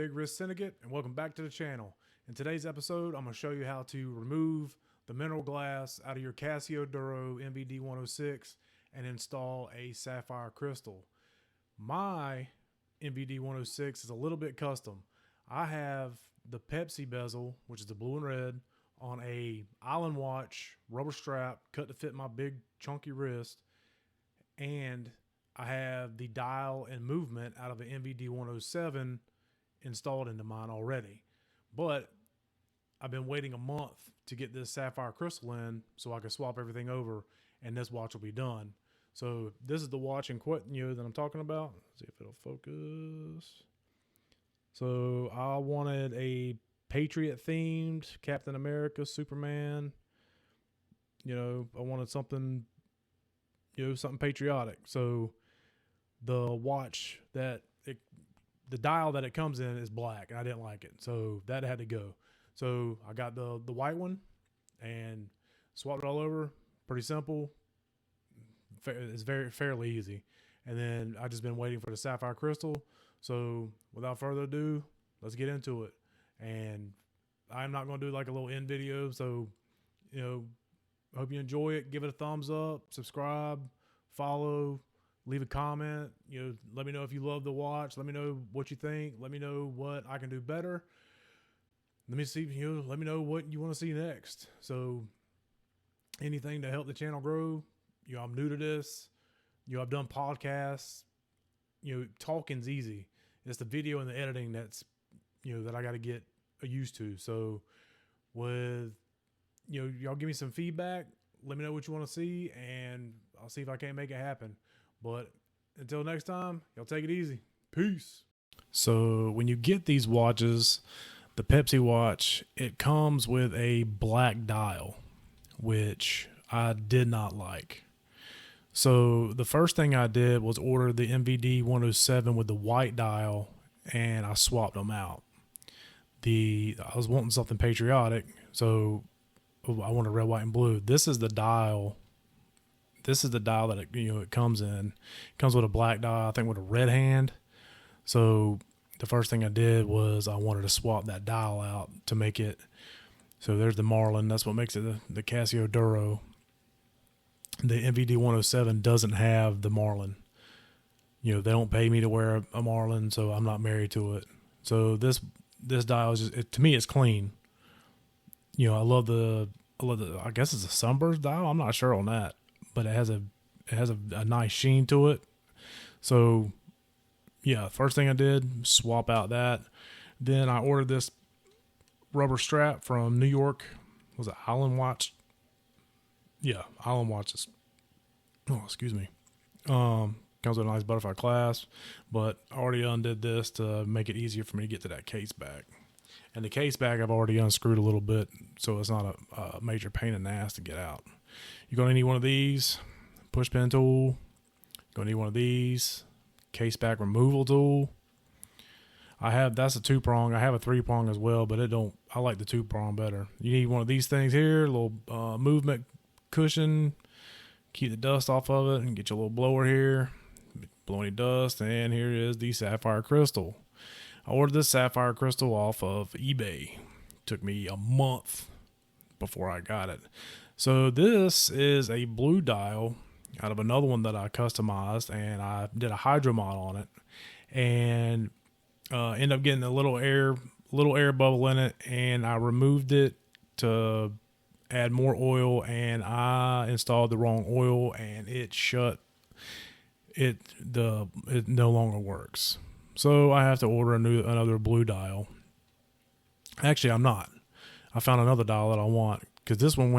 Big Wrist Syndicate, and welcome back to the channel. In today's episode, I'm going to show you how to remove the mineral glass out of your Casio Duro MVD106 and install a Sapphire crystal. My MVD106 is a little bit custom. I have the Pepsi bezel, which is the blue and red, on a Island Watch rubber strap cut to fit my big chunky wrist, and I have the dial and movement out of an MVD107 installed into mine already. But I've been waiting a month to get this Sapphire crystal in so I can swap everything over and this watch will be done. So this is the watch in that I'm talking about. Let's see if it'll focus. So I wanted a Patriot themed Captain America, Superman. I wanted something, something patriotic. So the watch the dial that it comes in is black, and I didn't like it, so that had to go. So I got the white one and swapped it all over. Pretty simple. It's fairly easy. And then I just been waiting for the Sapphire crystal. So without further ado, let's get into it. And I'm not going to do like a little end video. So, hope you enjoy it. Give it a thumbs up, subscribe, follow, leave a comment. Let me know if you love the watch. Let me know what you think. Let me know what I can do better. Let me know what you want to see next. So anything to help the channel grow. I'm new to this. I've done podcasts. Talking's easy. It's the video and the editing that's, that I got to get used to. So with, y'all give me some feedback. Let me know what you want to see, and I'll see if I can't make it happen. But until next time, y'all take it easy. Peace. So when you get these watches, the Pepsi watch, it comes with a black dial, which I did not like. So the first thing I did was order the MVD 107 with the white dial, and I swapped them out. I was wanting something patriotic, so I wanted red, white, and blue. This is the dial. This is the dial that it comes in. It comes with a black dial, I think, with a red hand. So the first thing I did was I wanted to swap that dial out to make it. So there's the Marlin. That's what makes it the Casio Duro. The MVD 107 doesn't have the Marlin. They don't pay me to wear a Marlin, so I'm not married to it. So this dial is to me, it's clean. I love the I guess it's a Sunburst dial. I'm not sure on that, but it has a nice sheen to it. So yeah, first thing I did, swap out that. Then I ordered this rubber strap from New York. Was it Island Watch? Yeah, Island Watches. Oh, excuse me. Comes with a nice butterfly clasp, but I already undid this to make it easier for me to get to that case back. And the case back I've already unscrewed a little bit, so it's not a major pain in the ass to get out. You're going to need one of these, push pin tool. You're going to need one of these, case back removal tool. That's a 2-prong. I have a 3-prong as well, but I like the 2-prong better. You need one of these things here, a little movement cushion, keep the dust off of it, and get your little blower here, blow any dust. And here is the Sapphire crystal. I ordered this Sapphire crystal off of eBay. Took me a month before I got it. So this is a blue dial out of another one that I customized, and I did a hydro mod on it, and ended up getting a little air bubble in it, and I removed it to add more oil, and I installed the wrong oil, and it no longer works. So I have to order another blue dial. Actually, I'm not. I found another dial that I want, because this one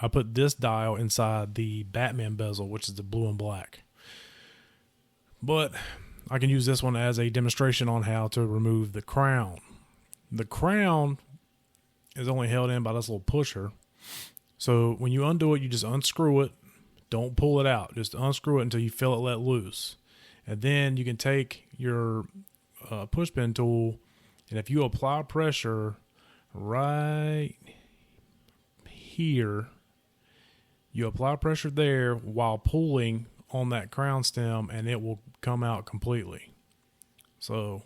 I put this dial inside the Batman bezel, which is the blue and black. But I can use this one as a demonstration on how to remove the crown. The crown is only held in by this little pusher. So when you undo it, you just unscrew it. Don't pull it out. Just unscrew it until you feel it let loose. And then you can take your push pin tool, and if you apply pressure right here, you apply pressure there while pulling on that crown stem, and it will come out completely. So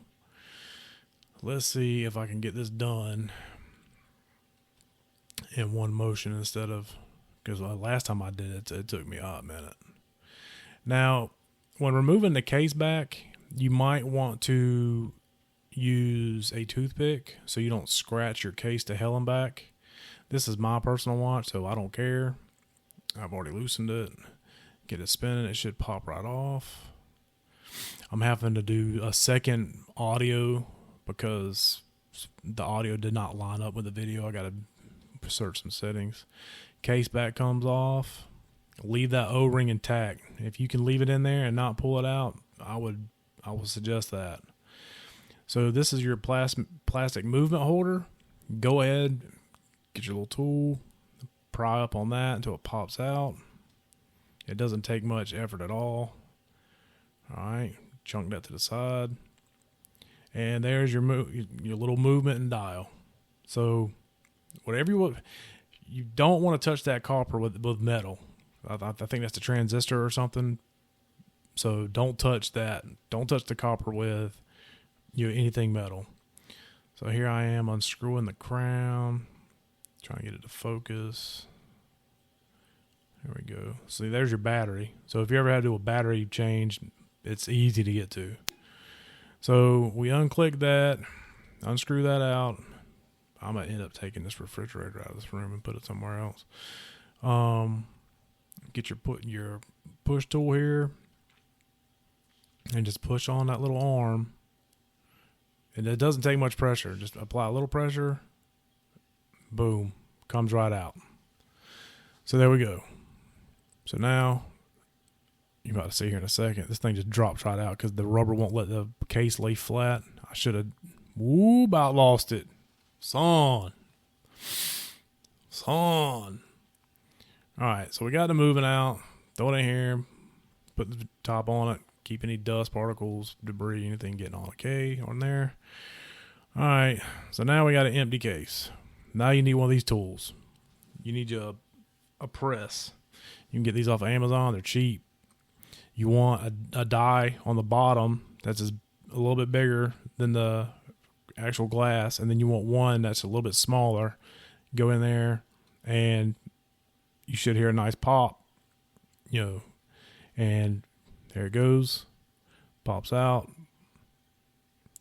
Let's see if I can get this done in one motion instead of, because last time I did it, it took me a hot minute. Now, when removing the case back, you might want to use a toothpick so you don't scratch your case to hell and back. This is my personal watch, so I don't care. I've already loosened it. Get it spinning, it should pop right off. I'm having to do a second audio because the audio did not line up with the video. I got to search some settings. Case back comes off. Leave that O-ring intact. If you can leave it in there and not pull it out, I would suggest that. So this is your plastic movement holder. Go ahead, get your little tool, pry up on that until it pops out. It doesn't take much effort at all. All right, chunk that to the side. And there's your little movement and dial. So whatever you don't want to touch that copper with metal. I think that's the transistor or something. So don't touch that. Don't touch the copper with anything metal. So here I am unscrewing the crown, trying to get it to focus. There we go. See, there's your battery. So if you ever had to do a battery change, it's easy to get to. So we unclick that, unscrew that out. I'm going to end up taking this refrigerator out of this room and put it somewhere else. Get your push tool here and just push on that little arm. And it doesn't take much pressure. Just apply a little pressure. Boom. Comes right out. So there we go. So now, you're about to see here in a second, this thing just drops right out because the rubber won't let the case lay flat. I should have, about lost it. Son. Alright, so we got the moving out. Throw it in here. Put the top on it. Keep any dust, particles, debris, anything getting on on there. Alright, so now we got an empty case. Now you need one of these tools. You need a press. You can get these off of Amazon. They're cheap. You want a die on the bottom that's a little bit bigger than the actual glass, and then you want one that's a little bit smaller. Go in there, and you should hear a nice pop, and there it goes, pops out.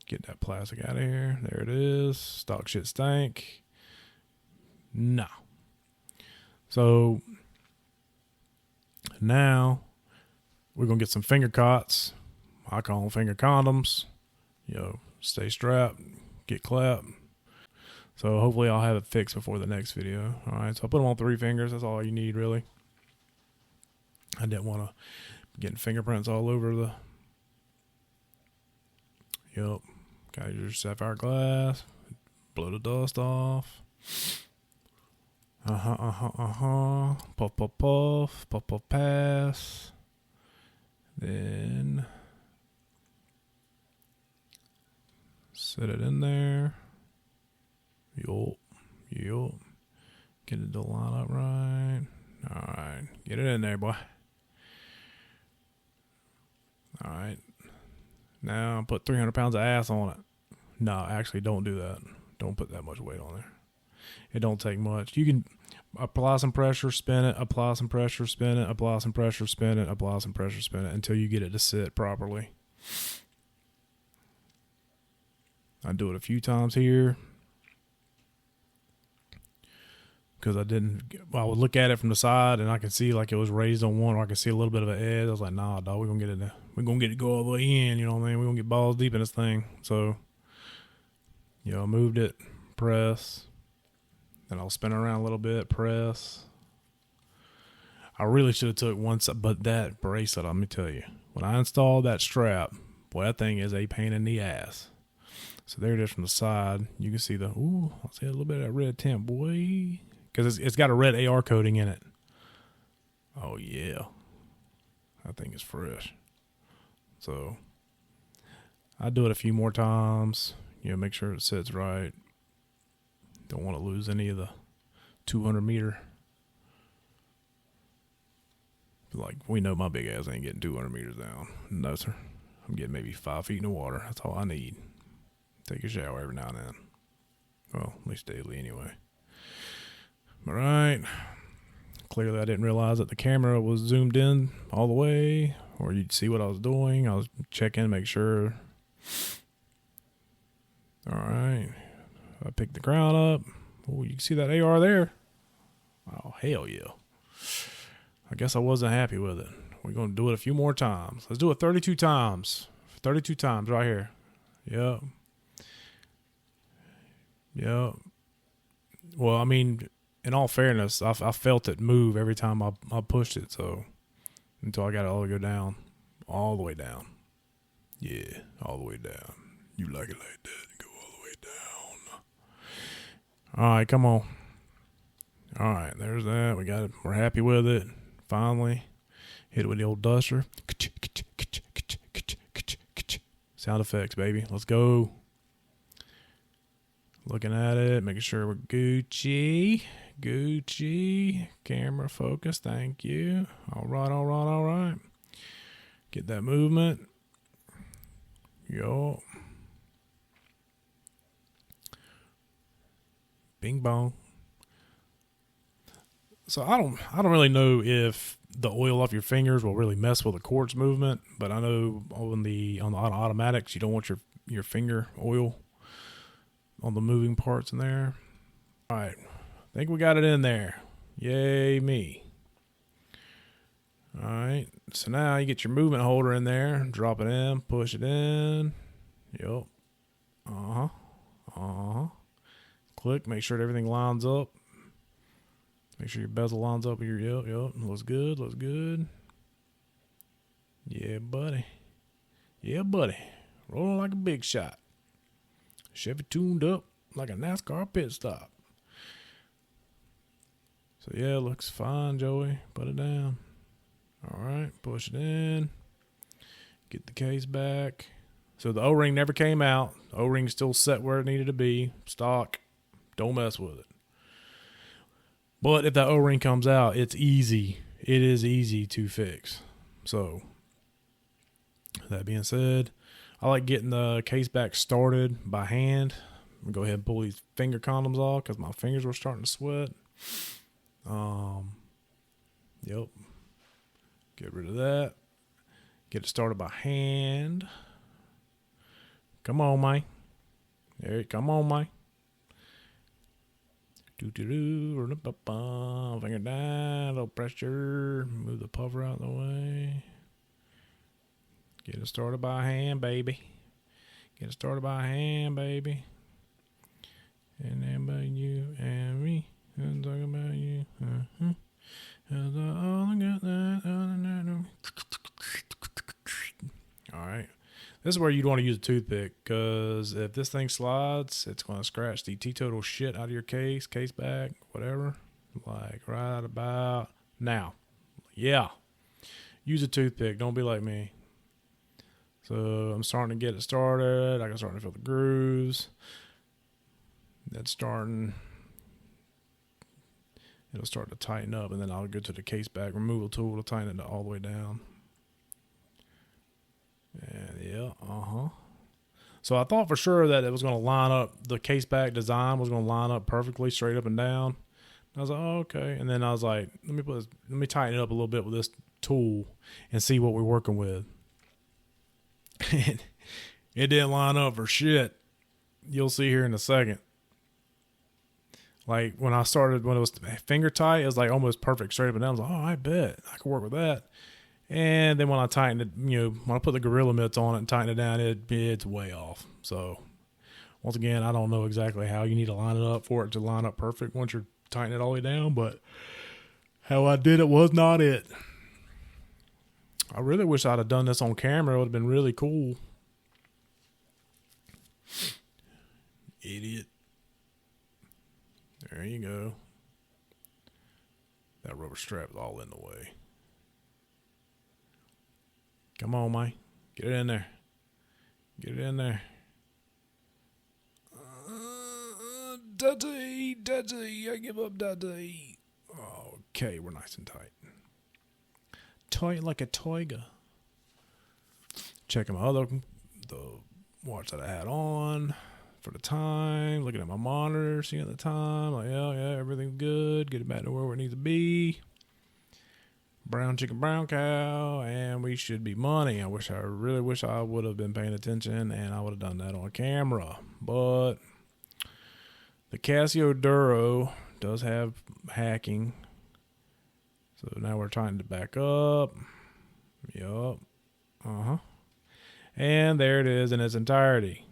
Get that plastic out of here. There it is. Stock shit stank. No. So now we're gonna get some finger cots. I call them finger condoms. Stay strapped, get clapped. So hopefully I'll have it fixed before the next video. All right, so I put them on 3 fingers. That's all you need, really. I didn't want to get fingerprints all over the. Got your sapphire glass. Blow the dust off. Puff, puff, puff. Puff, puff, pass. Then set it in there. Yup. Get it to line up right. Alright. Get it in there, boy. Alright. Now put 300 pounds of ass on it. No, actually don't do that. Don't put that much weight on there. It don't take much. You can apply some pressure, spin it, apply some pressure, spin it, apply some pressure, spin it, apply some pressure, spin it until you get it to sit properly. I do it a few times here because I would look at it from the side and I can see like it was raised on one, or I can see a little bit of an edge. I was like, nah, dog, we're gonna get it go all the way in, you know what I mean? We're gonna get balls deep in this thing. So, I moved it, press, then I'll spin it around a little bit, press. I really should have took one side, but that bracelet, let me tell you, when I installed that strap, boy, that thing is a pain in the ass. So there it is from the side. You can see I see a little bit of that red tint, boy. Because it's got a red AR coating in it. Oh, yeah. That thing is fresh. So I do it a few more times. Make sure it sits right. Don't want to lose any of the 200 meter. Like, we know my big ass ain't getting 200 meters down. No, sir. I'm getting maybe 5 feet in the water. That's all I need take a shower every now and then. Well, at least daily anyway. All right. Clearly I didn't realize that the camera was zoomed in all the way, or you'd see what I was doing. I was checking to make sure. All right. I picked the ground up. Oh, you can see that AR there. Oh, hell yeah. I guess I wasn't happy with it. We're going to do it a few more times. Let's do it 32 times. 32 times right here. Yep. Yep. Well, I mean, in all fairness, I felt it move every time I pushed it, so until I got it all the way down. All the way down. Yeah, all the way down. You like it like that. Go all the way down. All right, come on. All right, there's that. We got it. We're happy with it. Finally. Hit it with the old duster. Sound effects, baby. Let's go. Looking at it, making sure we're Gucci. Gucci. Camera focus. Thank you. All right, all right, all right. Get that movement. Yo. Bing bong. So I don't really know if the oil off your fingers will really mess with the quartz movement, but I know on the automatics you don't want your finger oil on the moving parts in there. All right, I think we got it in there. Yay me. All right, so now you get your movement holder in there, drop it in, push it in. Yep. Click, make sure that everything lines up. Make sure your bezel lines up with your, yep. Looks good, looks good. Yeah, buddy. Yeah, buddy. Rolling like a big shot. Chevy tuned up like a NASCAR pit stop. So yeah, looks fine, Joey. Put it down. All right, push it in. Get the case back. So the O-ring never came out. The O-ring's still set where it needed to be. Stock. Don't mess with it. But if that O-ring comes out, it's easy. It is easy to fix. So, that being said, I like getting the case back started by hand. I'm going to go ahead and pull these finger condoms off because my fingers were starting to sweat. Yep. Get rid of that. Get it started by hand. Come on, Mike. There, come on, Mike. Finger down, low pressure. Move the puffер out of the way. Get it started by hand, baby. Get it started by hand, baby. And then by you and me. And talking about you. Alright. This is where you'd want to use a toothpick, because if this thing slides, it's going to scratch the teetotal shit out of your case back, whatever. Like right about now. Yeah. Use a toothpick. Don't be like me. So I'm starting to get it started. I'm starting to feel the grooves. That's starting. It'll start to tighten up, and then I'll go to the case back removal tool to tighten it all the way down. And yeah, So I thought for sure that it was going to line up, the case back design was going to line up perfectly straight up and down. I was like, oh, okay. And then I was like, let me tighten it up a little bit with this tool and see what we're working with. It didn't line up for shit. You'll see here in a second. Like when it was finger tight, it was like almost perfect straight up and down. I was like, oh, I bet I can work with that. And then when I tightened it, when I put the Gorilla mitts on it and tighten it down, it's way off. So once again, I don't know exactly how you need to line it up for it to line up perfect once you're tightening it all the way down, but how I did it was not it. I really wish I'd have done this on camera. It would have been really cool. Idiot. There you go. That rubber strap is all in the way. Come on, Mike. Get it in there. Get it in there. Daddy, I give up, daddy. Okay, we're nice and tight. Tight like a tiger. Checking the watch that I had on. for the time, looking at my monitor, seeing the time, like, yeah, everything's good, get it back to where it needs to be. Brown chicken, brown cow, and we should be money. I really wish I would have been paying attention and I would have done that on camera. But the Casio Duro does have hacking. So now we're trying to back up. Yup. And there it is in its entirety.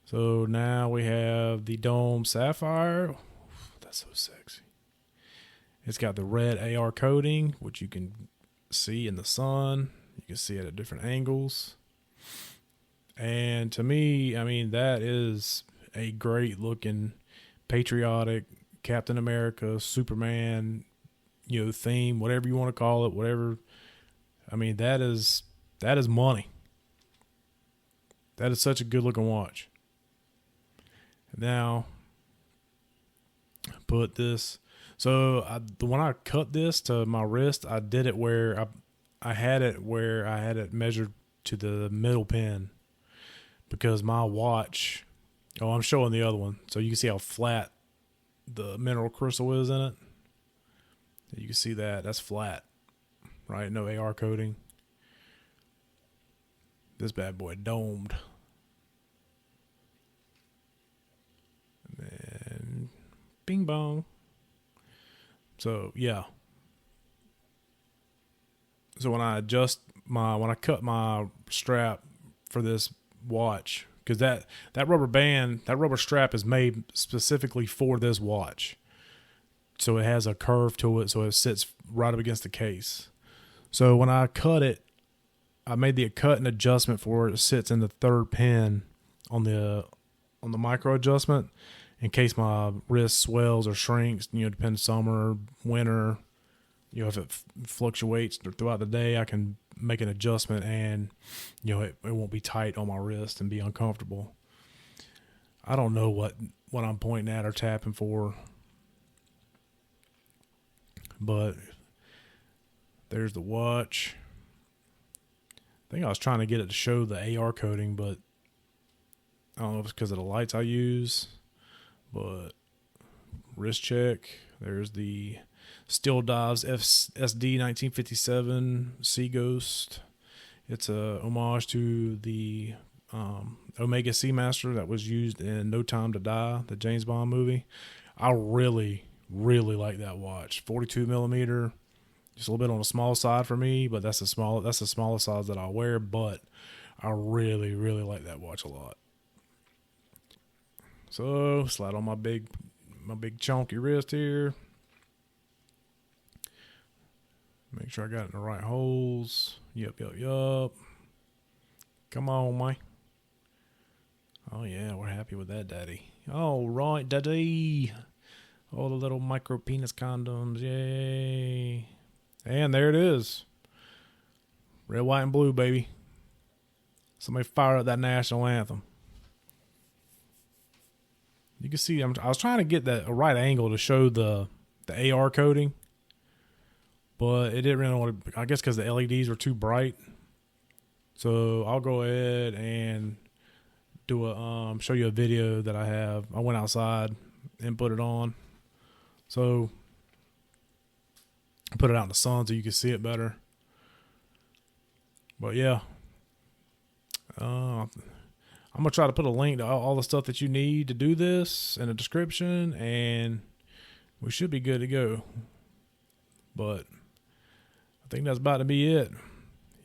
So now we have the dome Sapphire. That's so sexy. It's got the red AR coating, which you can see in the sun. You can see it at different angles. And to me, I mean, that is a great looking, patriotic Captain America, Superman, theme, whatever you want to call it, whatever. I mean, that is money. That is such a good looking watch. Now, put this. So when I cut this to my wrist, I did it where I had it measured to the middle pin, because my watch. Oh, I'm showing the other one, so you can see how flat the mineral crystal is in it. You can see that's flat, right? No AR coating. This bad boy domed. And then bing bong. So yeah. So when I cut my strap for this watch, because that rubber strap is made specifically for this watch. So it has a curve to it, so it sits right up against the case. So when I cut it, I made the cut and adjustment for where it sits in the third pin on the micro adjustment, in case my wrist swells or shrinks, depending summer, winter, if it fluctuates throughout the day, I can make an adjustment and, it won't be tight on my wrist and be uncomfortable. I don't know what I'm pointing at or tapping for, but there's the watch. I think I was trying to get it to show the AR coating, but I don't know if it's because of the lights I use. But wrist check. There's the Steel Dives SD 1957 Sea Ghost. It's a homage to the Omega Seamaster that was used in No Time to Die, the James Bond movie. I really, really like that watch. 42 millimeter, just a little bit on the small side for me, but that's the smallest size that I'll wear. But I really, really like that watch a lot. So slide on my big chunky wrist here. Make sure I got it in the right holes. Yup. Come on, man. Oh yeah, we're happy with that, daddy. All right, daddy. All the little micro penis condoms, yay. And there it is. Red, white, and blue, baby. Somebody fire up that national anthem. You can see, I was trying to get a right angle to show the AR coating, but it didn't really want to, I guess because the LEDs were too bright. So I'll go ahead and show you a video that I have. I went outside and put it on. So I put it out in the sun so you can see it better. But yeah. I'm going to try to put a link to all the stuff that you need to do this in the description, and we should be good to go. But I think that's about to be it.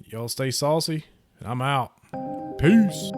Y'all stay saucy, and I'm out. Peace.